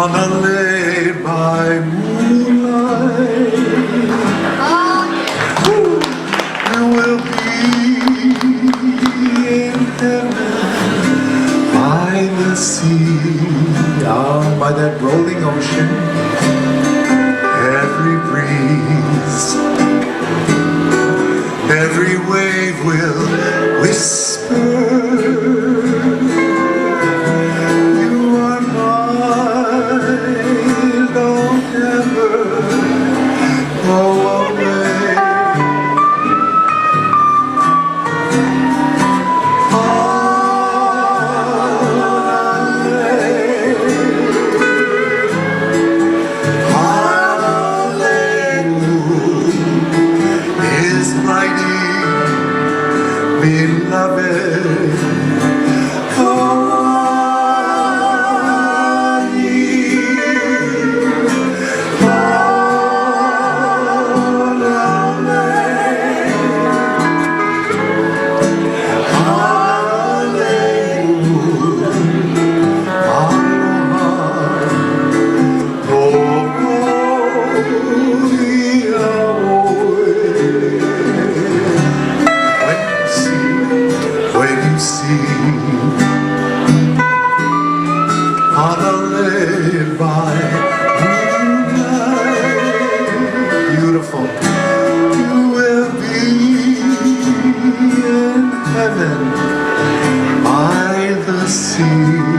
on a lake by moonlight. You will be in heaven by the sea, by that rolling ocean. Every breeze, every wave will whisper, you are mine, don't ever go away. Beloved, on a lake by moonlight, beautiful, you will be in heaven by the sea.